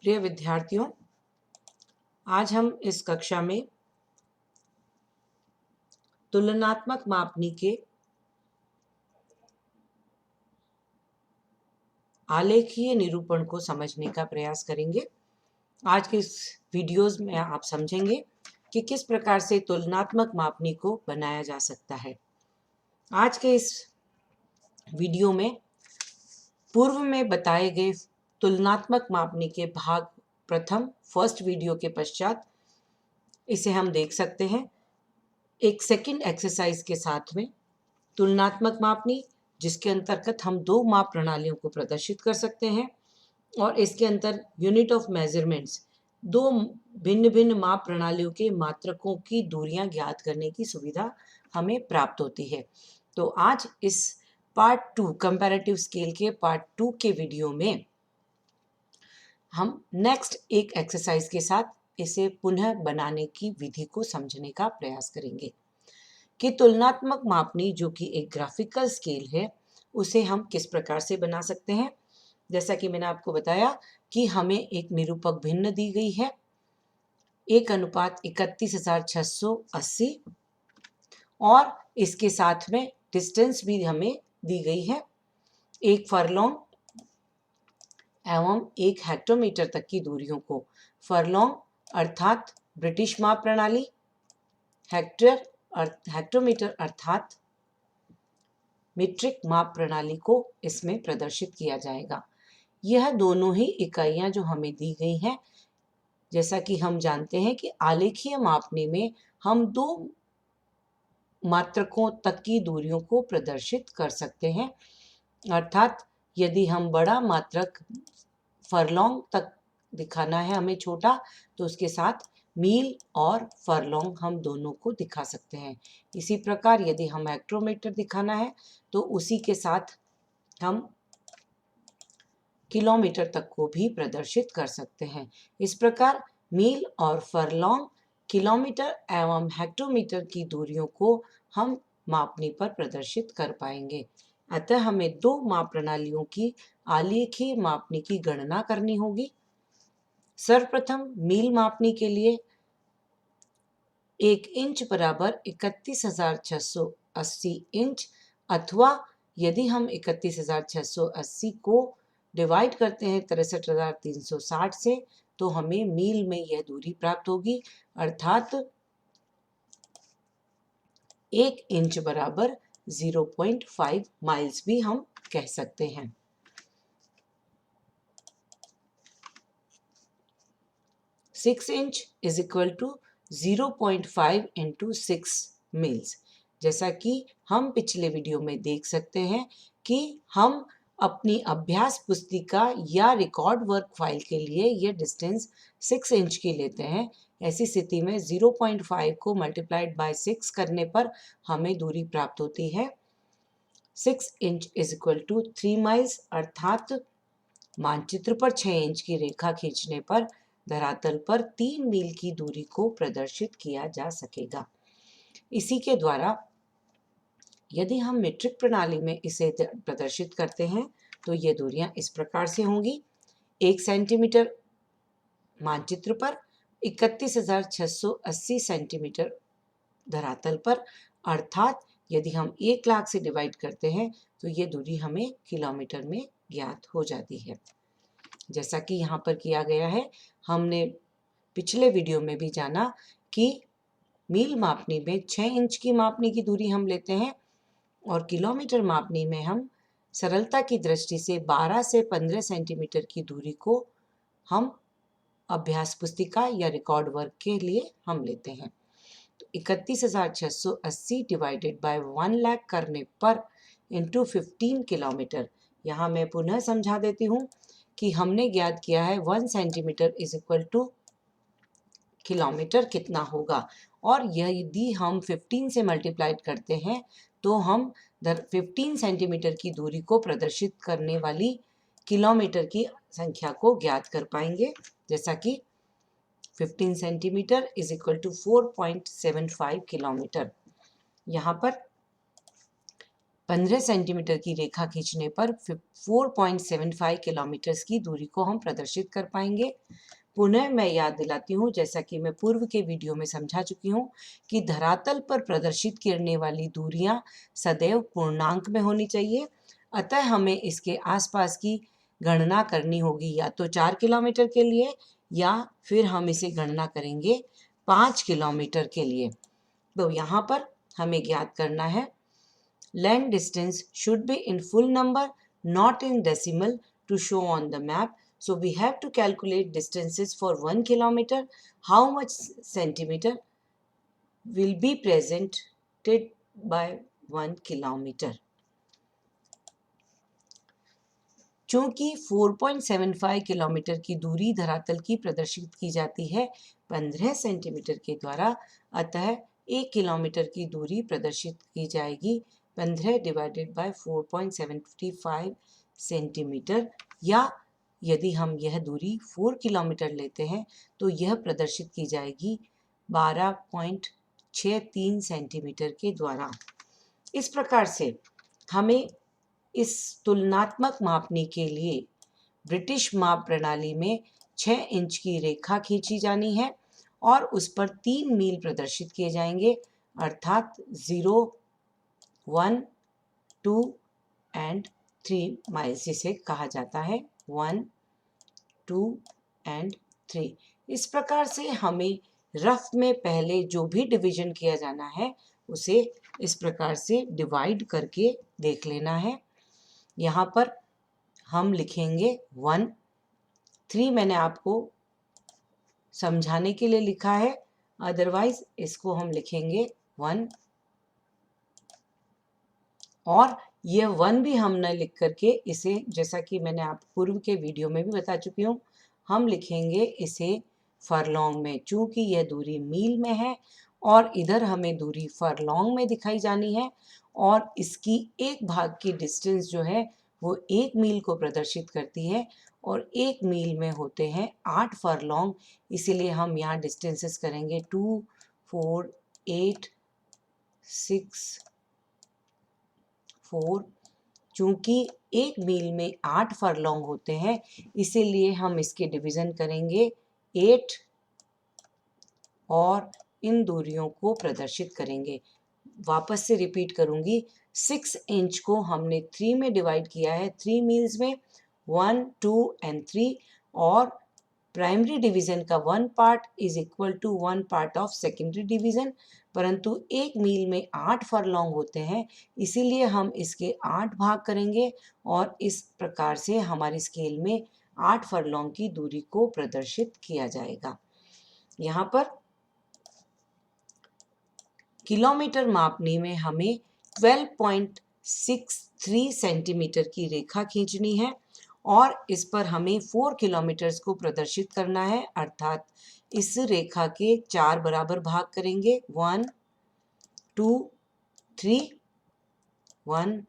प्रिय विद्यार्थियों, आज हम इस कक्षा में तुलनात्मक मापनी के आलेखीय निरूपण को समझने का प्रयास करेंगे। आज के इस वीडियोस में आप समझेंगे कि किस प्रकार से तुलनात्मक मापनी को बनाया जा सकता है। आज के इस वीडियो में पूर्व में बताए गए तुलनात्मक मापनी के भाग प्रथम फर्स्ट वीडियो के पश्चात इसे हम देख सकते हैं एक सेकंड एक्सरसाइज के साथ में तुलनात्मक मापनी, जिसके अंतर्गत हम दो माप प्रणालियों को प्रदर्शित कर सकते हैं और इसके अंतर यूनिट ऑफ मेजरमेंट्स, दो भिन्न भिन्न माप प्रणालियों के मात्रकों की दूरियां ज्ञात करने की सुविधा हमें प्राप्त होती है। तो आज इस पार्ट 2 कंपैरेटिव स्केल के पार्ट 2 के वीडियो में हम नेक्स्ट एक एक्सरसाइज के साथ इसे पुनः बनाने की विधि को समझने का प्रयास करेंगे कि तुलनात्मक मापनी, जो कि एक ग्राफिकल स्केल है, उसे हम किस प्रकार से बना सकते हैं। जैसा कि मैंने आपको बताया कि हमें एक निरूपक भिन्न दी गई है 1:31,680 और इसके साथ में डिस्टेंस भी हमें दी गई है 1 फरलॉन्ग एवं 1 हेक्टोमीटर तक की दूरियों को फरलॉन्ग अर्थात ब्रिटिश माप प्रणाली, हेक्टोमीटर अर्थात मीट्रिक माप प्रणाली को इसमें प्रदर्शित किया जाएगा। यह दोनों ही इकाइयां जो हमें दी गई हैं, जैसा कि हम जानते हैं कि आलेखीय मापने में हम दो मात्रकों तक की दूरियों को प्रदर्शित कर सकते हैं। अर्थात यदि हम बड़ा मात्रक फरलॉन्ग तक दिखाना है हमें छोटा, तो उसके साथ मील और फरलॉन्ग हम दोनों को दिखा सकते हैं। इसी प्रकार यदि हम हेक्टोमीटर दिखाना है तो उसी के साथ हम किलोमीटर तक को भी प्रदर्शित कर सकते हैं। इस प्रकार मील और फरलॉन्ग, किलोमीटर एवं हेक्टोमीटर की दूरियों को हम मापनी पर प्रदर्शित कर पाएंगे। अतः हमें दो माप प्रणालियों की आलेखीय मापनी की गणना करनी होगी। सर्वप्रथम मील मापनी के लिए 1 इंच बराबर 31,680 इंच, अथवा यदि हम 31,680 को डिवाइड करते हैं 63,360 से, तो हमें मील में यह दूरी प्राप्त होगी। अर्थात 1 इंच बराबर 0.5 माइल्स भी हम कह सकते हैं। Six inch is equal to 0.5 into 6 miles. जैसा कि हम पिछले वीडियो में देख सकते हैं कि हम अपनी अभ्यास पुस्तिका या रिकॉर्ड वर्क फाइल के लिए यह डिस्टेंस 6 इंच की लेते हैं। ऐसी स्थिति में 0.5 को मल्टीप्लाइड बाय 6 करने पर हमें दूरी प्राप्त होती है 6 inch is equal to 3 miles. अर्थात मानचित्र पर 6 इंच की रेखा खींचने पर धरातल पर 3 मील की दूरी को प्रदर्शित किया जा सकेगा। इसी के द्वारा यदि हम मीट्रिक प्रणाली में इसे प्रदर्शित करते हैं तो ये दूरियां इस प्रकार से होंगी। 1 सेंटीमीटर मानचित्र पर 31,680 सेंटीमीटर धरातल पर। अर्थात यदि हम 1 लाख से डिवाइड करते हैं तो ये दूरी हमें किलोमीटर में ज्ञात हो जाती है। जैसा कि यहाँ पर किया गया है, हमने पिछले वीडियो में भी जाना कि मील मापनी में 6 इंच की मापनी की दूरी हम लेते हैं और किलोमीटर मापनी में हम सरलता की दृष्टि से 12 से 15 सेंटीमीटर की दूरी को हम अभ्यास पुस्तिका या रिकॉर्ड वर्क के लिए हम लेते हैं। तो 31,680 डिवाइडेड बाय 1 लाख करने पर इंटू 15 किलोमीटर। यहाँ मैं पुनः समझा देती हूँ कि हमने ज्ञात किया है 1 centimetre is equal two kilometre कितना होगा, और यदि हम 15 से मल्टीप्लाइड करते हैं तो हम 15 सेंटीमीटर की दूरी को प्रदर्शित करने वाली किलोमीटर की संख्या को ज्ञात कर पाएंगे। जैसा कि 15 centimetre is equal to 4.75 kilometre. यहाँ पर 15 सेंटीमीटर की रेखा खींचने पर 4.75 किलोमीटर की दूरी को हम प्रदर्शित कर पाएंगे। पुनः मैं याद दिलाती हूँ, जैसा कि मैं पूर्व के वीडियो में समझा चुकी हूँ, कि धरातल पर प्रदर्शित करने वाली दूरियां सदैव पूर्णांक में होनी चाहिए। अतः हमें इसके आसपास की गणना करनी होगी, या तो 4 किलोमीटर के लिए, या फिर हम इसे गणना करेंगे 5 किलोमीटर के लिए। तो यहाँ पर हमें ज्ञात करना है, land distance should be in full number, not in decimal, to show on the map. So we have to calculate distances for 1 kilometer. How much centimeter will be presented by 1 kilometer? चूंकि 4.75 kilometre की दूरी धरातल की प्रदर्शित की जाती है 15 centimetre के द्वारा, अतः 1 किलोमीटर की दूरी प्रदर्शित की जाएगी 15 डिवाइडेड बाय 4.75 सेंटीमीटर, या यदि हम यह दूरी 4 किलोमीटर लेते हैं तो यह प्रदर्शित की जाएगी 12.63 सेंटीमीटर के द्वारा। इस प्रकार से हमें इस तुलनात्मक मापनी के लिए ब्रिटिश माप प्रणाली में 6 इंच की रेखा खींची जानी है और उस पर 3 मील प्रदर्शित किए जाएंगे, अर्थात 0, 1, 2 एंड 3 माइल्स, जिसे कहा जाता है 1, 2 एंड 3। इस प्रकार से हमें रफ में पहले जो भी डिवीजन किया जाना है उसे इस प्रकार से डिवाइड करके देख लेना है। यहाँ पर हम लिखेंगे 1, 3 मैंने आपको समझाने के लिए लिखा है, अदरवाइज इसको हम लिखेंगे 1, और ये 1 भी हमने लिख करके इसे, जैसा कि मैंने आप पूर्व के वीडियो में भी बता चुकी हूँ, हम लिखेंगे इसे फरलॉन्ग में, चूंकि यह दूरी मील में है और इधर हमें दूरी फरलॉन्ग में दिखाई जानी है, और इसकी एक भाग की डिस्टेंस जो है वो 1 मील को प्रदर्शित करती है, और 1 मील में होते हैं 8 फरलॉन्ग। इसीलिए हम यहाँ डिस्टेंसेस करेंगे 2, 4, 8, 6, 4। चूंकि 1 मील में 8 फरलॉन्ग होते हैं, इसीलिए हम इसके डिवीजन करेंगे 8 और इन दूरियों को प्रदर्शित करेंगे। वापस से रिपीट करूंगी, 6 इंच को हमने 3 में डिवाइड किया है, 3 मील्स में, 1, 2 एंड 3, और प्राइमरी डिवीजन का 1 part is equal to 1 part of secondary division, परंतु 1 मील में 8 फरलॉन्ग होते हैं, इसीलिए हम इसके 8 भाग करेंगे और इस प्रकार से हमारी स्केल में 8 फरलॉन्ग की दूरी को प्रदर्शित किया जाएगा। यहाँ पर किलोमीटर मापनी में हमें 12.63 सेंटीमीटर की रेखा खींचनी है और इस पर हमें 4 किलोमीटर्स को प्रदर्शित करना है, अर्थात इस रेखा के 4 बराबर भाग करेंगे, 1, 2, 3, 1,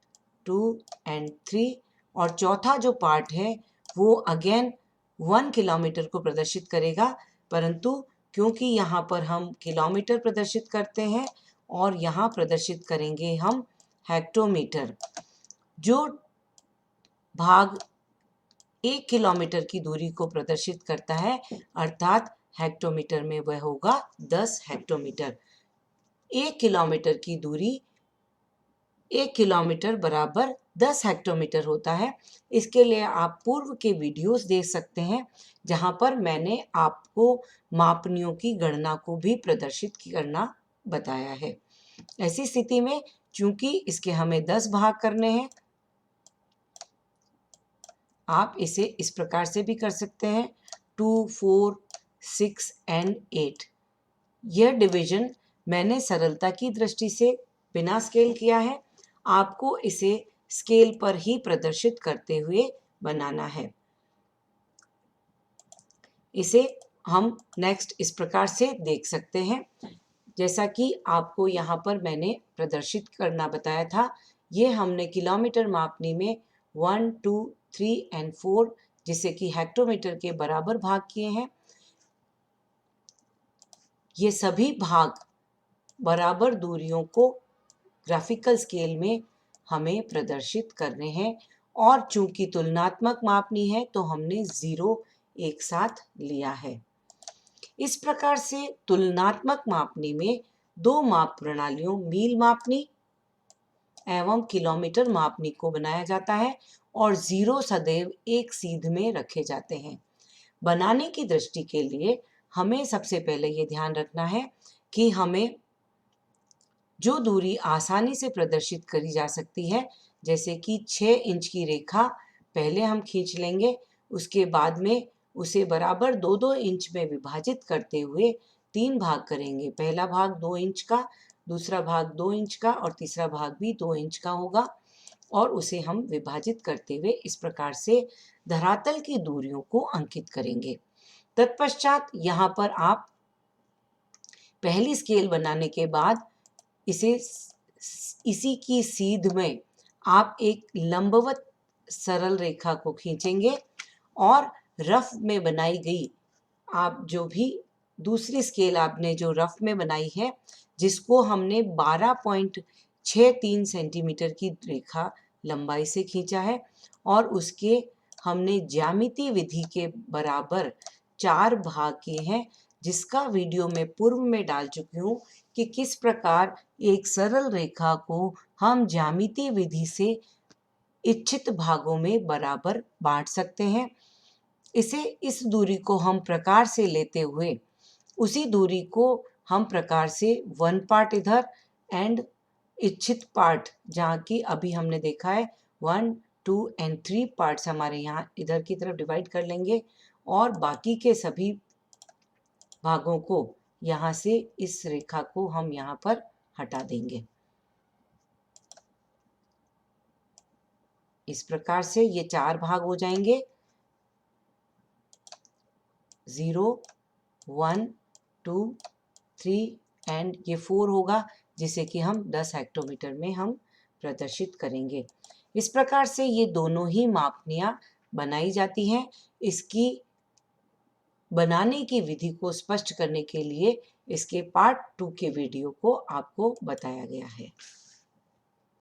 2 एंड 3, और चौथा जो पार्ट है वो अगेन 1 किलोमीटर को प्रदर्शित करेगा, परंतु क्योंकि यहाँ पर हम किलोमीटर प्रदर्शित करते हैं और यहाँ प्रदर्शित करेंगे हम हेक्टोमीटर, जो भाग 1 किलोमीटर की दूरी को प्रदर्शित करता है, अर्थात हेक्टोमीटर में वह होगा 10 हेक्टोमीटर। 1 किलोमीटर की दूरी 1 किलोमीटर बराबर 10 हेक्टोमीटर होता है। इसके लिए आप पूर्व के वीडियोस देख सकते हैं, जहां पर मैंने आपको मापनियों की गणना को भी प्रदर्शित करना बताया है। ऐसी स्थिति में चूंकि इसके हमें 10 भाग करने हैं, आप इसे इस प्रकार से भी कर सकते हैं, 2, 4, 6 एंड 8। यह डिवीजन मैंने सरलता की दृष्टि से बिना स्केल किया है, आपको इसे स्केल पर ही प्रदर्शित करते हुए बनाना है। इसे हम नेक्स्ट इस प्रकार से देख सकते हैं, जैसा कि आपको यहाँ पर मैंने प्रदर्शित करना बताया था। ये हमने किलोमीटर मापनी में 1, 2, 3 एंड 4, जिसे कि हेक्टोमीटर के बराबर भाग किए हैं। ये सभी भाग बराबर दूरियों को ग्राफिकल स्केल में हमें प्रदर्शित करने हैं और चूंकि तुलनात्मक मापनी है तो हमने 0 एक साथ लिया है। इस प्रकार से तुलनात्मक मापनी में दो माप प्रणालियों मील मापनी एवं किलोमीटर मापनी को बनाया जाता है और 0 सदैव एक सीध में रखे जाते हैं। बनाने की दृष्टि के लिए हमें सबसे पहले ये ध्यान रखना है कि हमें जो दूरी आसानी से प्रदर्शित करी जा सकती है, जैसे कि 6 इंच की रेखा पहले हम खींच लेंगे, उसके बाद में उसे बराबर 2-2 इंच में विभाजित करते हुए 3 भाग करेंगे। पहला भाग 2 इंच का, दूसरा भाग 2 इंच का और तीसरा भाग भी 2 इंच का होगा और उसे हम विभाजित करते हुए इस प्रकार से धरातल की दूरियों को अंकित करेंगे। तत्पश्चात यहाँ पर आप पहली स्केल बनाने के बाद इसी की सीध में आप एक लंबवत सरल रेखा को खींचेंगे और रफ में बनाई गई आप जो भी दूसरी स्केल आपने जो रफ में बनाई है, जिसको हमने 12.63 सेंटीमीटर की रेखा लंबाई से खींचा है और उसके हमने ज्यामिति विधि के बराबर 4 भाग किए हैं, जिसका वीडियो मैं पूर्व में डाल चुकी हूँ कि किस प्रकार एक सरल रेखा को हम ज्यामिति विधि से इच्छित भागों में बराबर बांट सकते हैं। इस दूरी को हम प्रकार से लेते हुए उसी दूरी को हम प्रकार से 1 पार्ट इधर एंड इच्छित पार्ट जहाँ की अभी हमने देखा है 1, 2 एंड 3 पार्ट्स हमारे यहाँ इधर की तरफ डिवाइड कर लेंगे और बाकी के सभी भागों को यहाँ से इस रेखा को हम यहाँ पर हटा देंगे। इस प्रकार से ये 4 भाग हो जाएंगे, 0, 1, 2, 3 एंड ये 4 होगा, जिसे कि हम 10 हेक्टोमीटर में हम प्रदर्शित करेंगे। इस प्रकार से ये दोनों ही मापनियाँ बनाई जाती हैं। इसकी बनाने की विधि को स्पष्ट करने के लिए इसके पार्ट 2 के वीडियो को आपको बताया गया है।